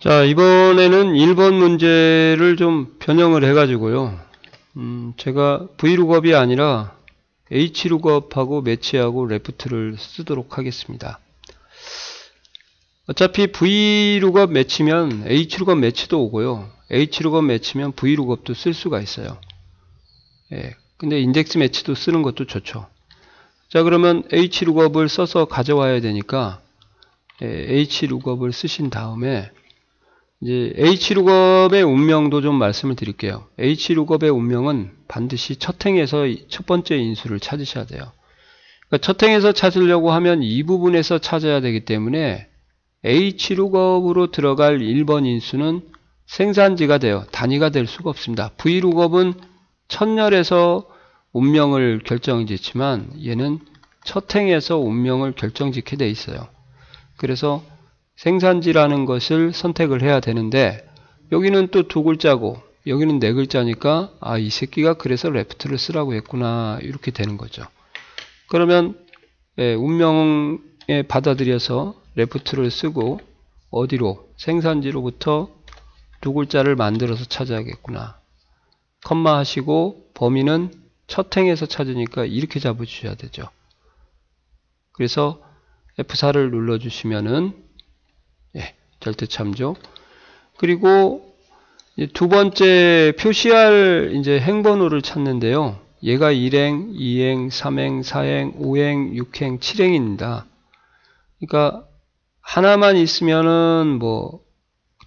자, 이번에는 1번 문제를 좀 변형을 해가지고요. 제가 V룩업이 아니라 H룩업하고 매치하고 레프트를 쓰도록 하겠습니다. 어차피 V룩업 매치면 H룩업 매치도 오고요. H룩업 매치면 V룩업도 쓸 수가 있어요. 예, 근데 인덱스 매치도 쓰는 것도 좋죠. 자, 그러면 H룩업을 써서 가져와야 되니까 H룩업을 쓰신 다음에 이제 H룩업의 운명도 좀 말씀을 드릴게요. H룩업의 운명은 반드시 첫 행에서 첫 번째 인수를 찾으셔야 돼요. 그러니까 첫 행에서 찾으려고 하면 이 부분에서 찾아야 되기 때문에 H룩업으로 들어갈 1번 인수는 생산지가 돼요. 단위가 될 수가 없습니다. V룩업은 첫열에서 운명을 결정짓지만 얘는 첫 행에서 운명을 결정짓게 돼 있어요. 그래서 생산지라는 것을 선택을 해야 되는데 여기는 또 두 글자고 여기는 네 글자니까 이 새끼가 그래서 레프트를 쓰라고 했구나 이렇게 되는 거죠. 그러면 운명에 받아들여서 레프트를 쓰고 어디로? 생산지로부터 두 글자를 만들어서 찾아야겠구나. 컴마 하시고 범위는 첫 행에서 찾으니까 이렇게 잡아주셔야 되죠. 그래서 F4를 눌러주시면은 절대 참조. 그리고 두 번째 표시할 이제 행번호를 찾는데요. 얘가 1행, 2행, 3행, 4행, 5행, 6행, 7행입니다. 그러니까 하나만 있으면은 뭐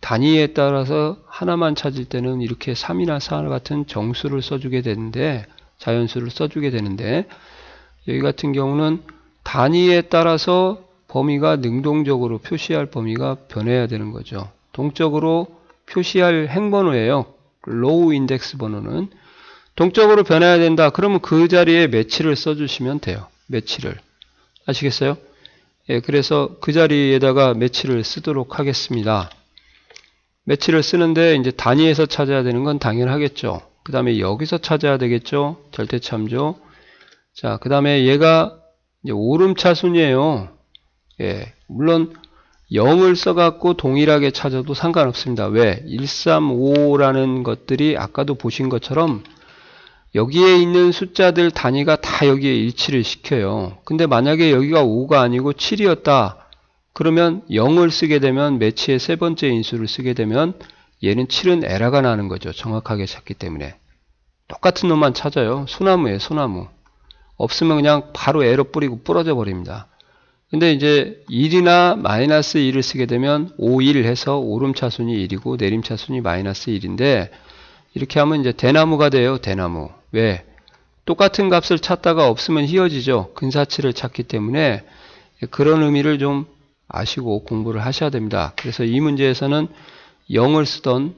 단위에 따라서 하나만 찾을 때는 이렇게 3이나 4 같은 정수를 써주게 되는데 자연수를 써주게 되는데 여기 같은 경우는 단위에 따라서 범위가 능동적으로 표시할 범위가 변해야 되는 거죠. 동적으로 표시할 행번호예요. 로우 인덱스 번호는 동적으로 변해야 된다. 그러면 그 자리에 매치를 써주시면 돼요. 매치를 아시겠어요? 예, 그래서 그 자리에다가 매치를 쓰도록 하겠습니다. 매치를 쓰는데 이제 단위에서 찾아야 되는 건 당연하겠죠. 그 다음에 여기서 찾아야 되겠죠. 절대 참조. 자, 그 다음에 얘가 이제 오름차순이에요. 예, 물론 0을 써갖고 동일하게 찾아도 상관없습니다. 왜? 135라는 것들이 아까도 보신 것처럼 여기에 있는 숫자들 단위가 다 여기에 일치를 시켜요. 근데 만약에 여기가 5가 아니고 7이었다. 그러면 0을 쓰게 되면 매치의 세 번째 인수를 쓰게 되면 얘는 7은 에러가 나는 거죠. 정확하게 찾기 때문에. 똑같은 놈만 찾아요. 소나무예요. 소나무. 없으면 그냥 바로 에러 뿌리고 부러져 버립니다. 근데 이제 1이나 마이너스 1을 쓰게 되면 5, 1 해서 오름차순이 1이고 내림차순이 마이너스 1인데 이렇게 하면 이제 대나무가 돼요. 대나무. 왜? 똑같은 값을 찾다가 없으면 휘어지죠. 근사치를 찾기 때문에 그런 의미를 좀 아시고 공부를 하셔야 됩니다. 그래서 이 문제에서는 0을 쓰던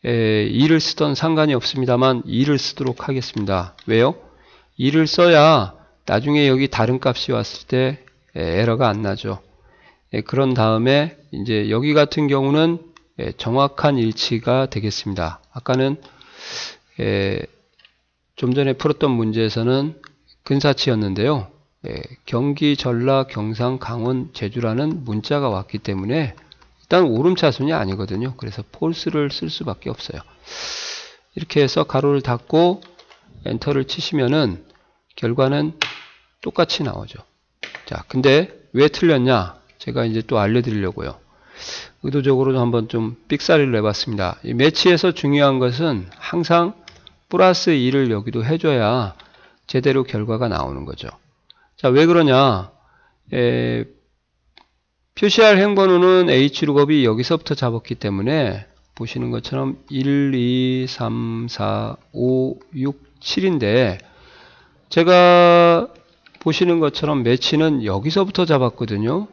2를 쓰던 상관이 없습니다만 2를 쓰도록 하겠습니다. 왜요? 2를 써야 나중에 여기 다른 값이 왔을 때 에러가 안 나죠. 그런 다음에 이제 여기 같은 경우는 정확한 일치가 되겠습니다. 아까는 좀 전에 풀었던 문제에서는 근사치였는데요. 경기, 전라, 경상, 강원, 제주라는 문자가 왔기 때문에 일단 오름차순이 아니거든요. 그래서 폴스를 쓸 수밖에 없어요. 이렇게 해서 가로를 닫고 엔터를 치시면은 결과는 똑같이 나오죠. 자, 근데 왜 틀렸냐? 제가 이제 또 알려드리려고요. 의도적으로 한번 좀 삑사리를 내봤습니다. 이 매치에서 중요한 것은 항상 플러스 2를 여기도 해줘야 제대로 결과가 나오는 거죠. 자, 왜 그러냐? 표시할 행번호는 H룩업이 여기서부터 잡았기 때문에 보시는 것처럼 1, 2, 3, 4, 5, 6, 7인데 제가 보시는 것처럼 매치는 여기서부터 잡았거든요.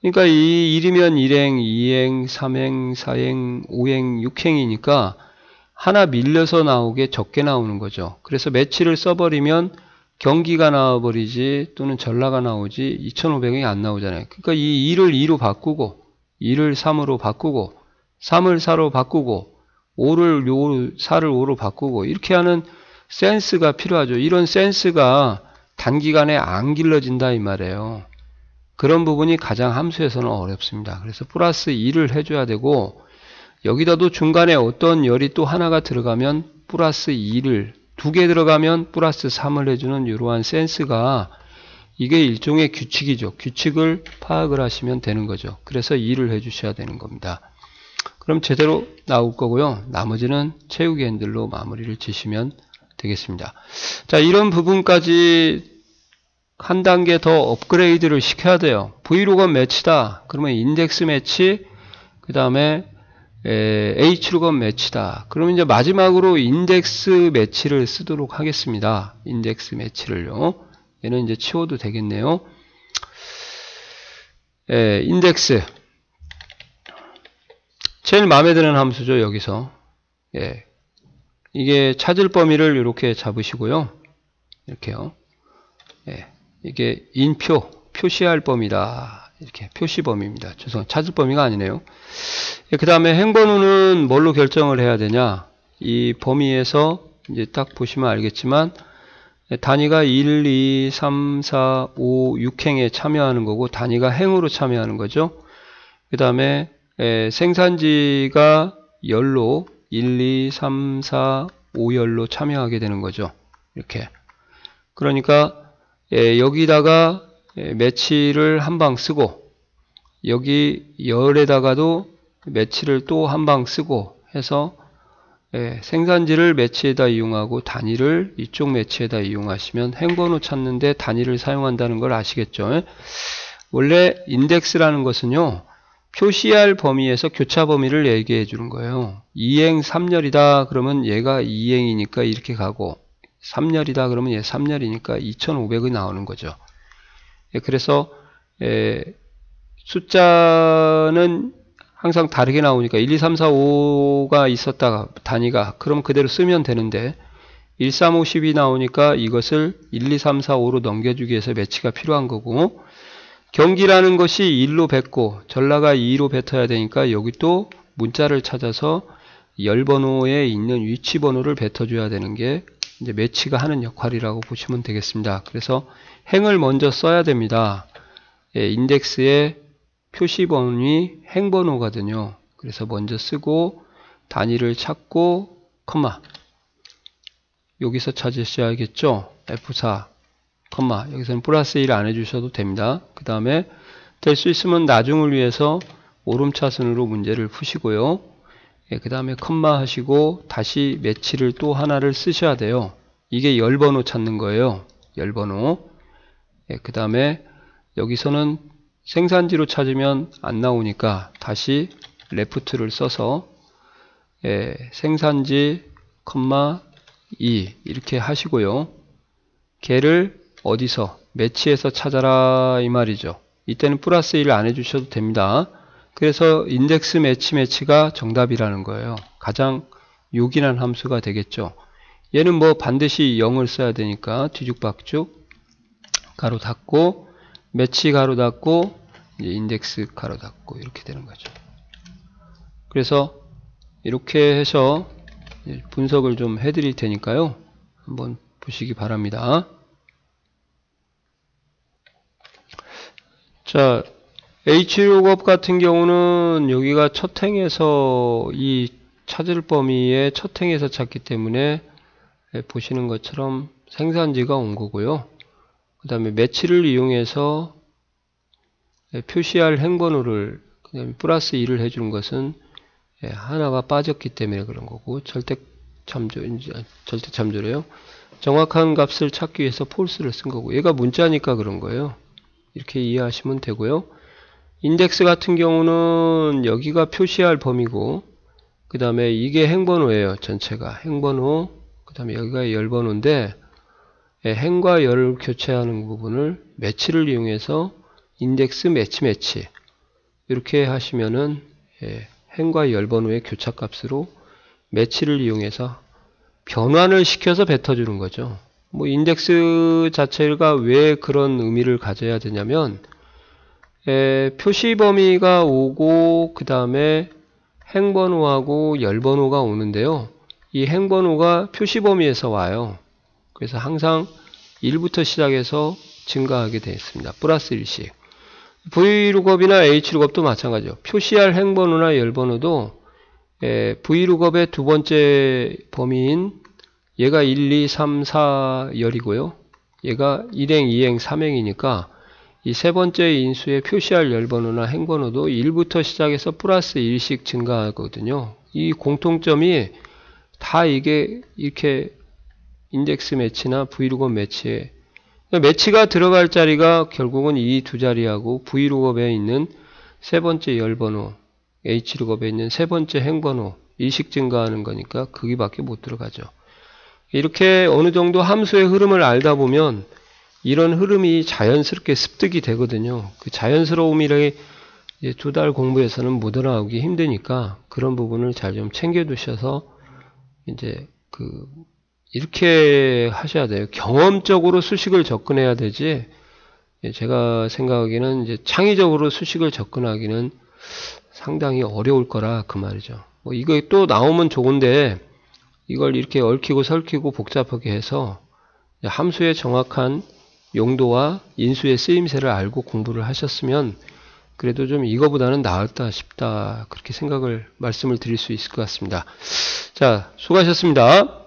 그러니까 이 1이면 1행, 2행, 3행, 4행, 5행, 6행이니까 하나 밀려서 나오게 적게 나오는 거죠. 그래서 매치를 써버리면 경기가 나와버리지 또는 전라가 나오지 2500이 안 나오잖아요. 그러니까 이 2를 2로 바꾸고 2를 3으로 바꾸고 3을 4로 바꾸고 5를 4를 5로 바꾸고 이렇게 하는 센스가 필요하죠. 이런 센스가 단기간에 안 길러진다 이 말이에요. 그런 부분이 가장 함수에서는 어렵습니다. 그래서 플러스 2를 해줘야 되고, 여기다도 중간에 어떤 열이 또 하나가 들어가면 플러스 2를, 2개 들어가면 플러스 3을 해주는 이러한 센스가, 이게 일종의 규칙이죠. 규칙을 파악을 하시면 되는 거죠. 그래서 2를 해주셔야 되는 겁니다. 그럼 제대로 나올 거고요. 나머지는 채우기 핸들로 마무리를 지시면 되겠습니다. 자, 이런 부분까지 한 단계 더 업그레이드를 시켜야 돼요. V로건 매치다. 그러면 인덱스 매치, 그 다음에 H로건 매치다. 그러면 이제 마지막으로 인덱스 매치를 쓰도록 하겠습니다. 인덱스 매치를요. 얘는 이제 치워도 되겠네요. 인덱스. 제일 마음에 드는 함수죠, 여기서. 이게 찾을 범위를 이렇게 잡으시고요. 이렇게요. 이게 인표, 표시할 범위다. 이렇게 표시 범위입니다. 죄송합니다. 찾을 범위가 아니네요. 그 다음에 행번호는 뭘로 결정을 해야 되냐? 이 범위에서 이제 딱 보시면 알겠지만, 단위가 1, 2, 3, 4, 5, 6행에 참여하는 거고, 단위가 행으로 참여하는 거죠. 그 다음에 생산지가 열로 1, 2, 3, 4, 5열로 참여하게 되는 거죠. 이렇게. 그러니까 여기다가 매치를 한 방 쓰고, 여기 열에다가도 매치를 또 한 방 쓰고 해서 생산지를 매치에다 이용하고 단위를 이쪽 매치에다 이용하시면 행번호 찾는데 단위를 사용한다는 걸 아시겠죠? 원래 인덱스라는 것은요, 표시할 범위에서 교차 범위를 얘기해 주는 거예요. 2행 3열이다 그러면 얘가 2행이니까 이렇게 가고, 3열이다 그러면 얘 3열이니까 2500이 나오는 거죠. 그래서 숫자는 항상 다르게 나오니까 1, 2, 3, 4, 5가 있었다가 단위가 그럼 그대로 쓰면 되는데 1, 3, 5, 10이 나오니까 이것을 1, 2, 3, 4, 5로 넘겨주기 위해서 매치가 필요한 거고, 경기라는 것이 1로 뱉고 전라가 2로 뱉어야 되니까 여기 또 문자를 찾아서 열 번호에 있는 위치 번호를 뱉어줘야 되는 게 이제 매치가 하는 역할이라고 보시면 되겠습니다. 그래서 행을 먼저 써야 됩니다. 인덱스의 표시 번호이 행번호거든요. 그래서 먼저 쓰고 단위를 찾고 컴마, 여기서 찾으셔야겠죠. F4 컴마, 여기서는 플러스 1 안 해주셔도 됩니다. 그 다음에 될 수 있으면 나중을 위해서 오름차순으로 문제를 푸시고요. 그 다음에 컴마 하시고 다시 매치를 또 하나를 쓰셔야 돼요. 이게 열번호 찾는 거예요. 열번호. 그 다음에 여기서는 생산지로 찾으면 안 나오니까 다시 레프트를 써서 생산지 컴마 2 이렇게 하시고요. 걔를 어디서? 매치에서 찾아라 이 말이죠. 이때는 플러스 1을 안 해주셔도 됩니다. 그래서 인덱스 매치가 정답이라는 거예요. 가장 요긴한 함수가 되겠죠. 얘는 뭐 반드시 0을 써야 되니까 뒤죽박죽 가로 닫고 매치 가로 닫고 인덱스 가로 닫고 이렇게 되는 거죠. 그래서 이렇게 해서 분석을 좀 해드릴 테니까요. 한번 보시기 바랍니다. 자, Hlookup 같은 경우는 여기가 첫 행에서 이 찾을 범위의 첫 행에서 찾기 때문에 보시는 것처럼 생산지가 온 거고요. 그 다음에 매치를 이용해서 표시할 행번호를 그다음에 플러스 2를 해주는 것은 하나가 빠졌기 때문에 그런 거고, 절대참조래요. 정확한 값을 찾기 위해서 false를 쓴 거고, 얘가 문자니까 그런 거예요. 이렇게 이해하시면 되고요. 인덱스 같은 경우는 여기가 표시할 범위고, 그 다음에 이게 행번호예요. 전체가 행번호, 그 다음에 여기가 열번호인데 행과 열을 교체하는 부분을 매치를 이용해서 인덱스 매치 이렇게 하시면은 행과 열번호의 교차값으로 매치를 이용해서 변환을 시켜서 뱉어주는 거죠. 뭐 인덱스 자체가 왜 그런 의미를 가져야 되냐면 표시 범위가 오고 그 다음에 행번호하고 열번호가 오는데요. 이 행번호가 표시 범위에서 와요. 그래서 항상 1부터 시작해서 증가하게 되어 있습니다. 플러스 1씩. Vlookup이나 Hlookup도 마찬가지죠. 표시할 행번호나 열번호도 Vlookup의 두 번째 범위인 얘가 1, 2, 3, 4 열이고요. 얘가 1행, 2행, 3행이니까 이 세 번째 인수의 표시할 열번호나 행번호도 1부터 시작해서 플러스 1씩 증가하거든요. 이 공통점이 다 이게 이렇게 인덱스 매치나 Vlookup 매치에 매치가 들어갈 자리가 결국은 이 두 자리하고 Vlookup에 있는 세 번째 열번호, Hlookup에 있는 세 번째 행번호, 일식 증가하는 거니까 거기밖에 못 들어가죠. 이렇게 어느 정도 함수의 흐름을 알다 보면 이런 흐름이 자연스럽게 습득이 되거든요. 그 자연스러움이라는 두 달 공부에서는 못 알아오기 힘드니까 그런 부분을 잘 좀 챙겨 두셔서 이제 이렇게 하셔야 돼요. 경험적으로 수식을 접근해야 되지, 제가 생각하기에는 이제 창의적으로 수식을 접근하기는 상당히 어려울 거라 그 말이죠. 뭐 이거 또 나오면 좋은데 이걸 이렇게 얽히고 설키고 복잡하게 해서 함수의 정확한 용도와 인수의 쓰임새를 알고 공부를 하셨으면 그래도 좀 이거보다는 나았다 싶다, 그렇게 말씀을 드릴 수 있을 것 같습니다. 자, 수고하셨습니다.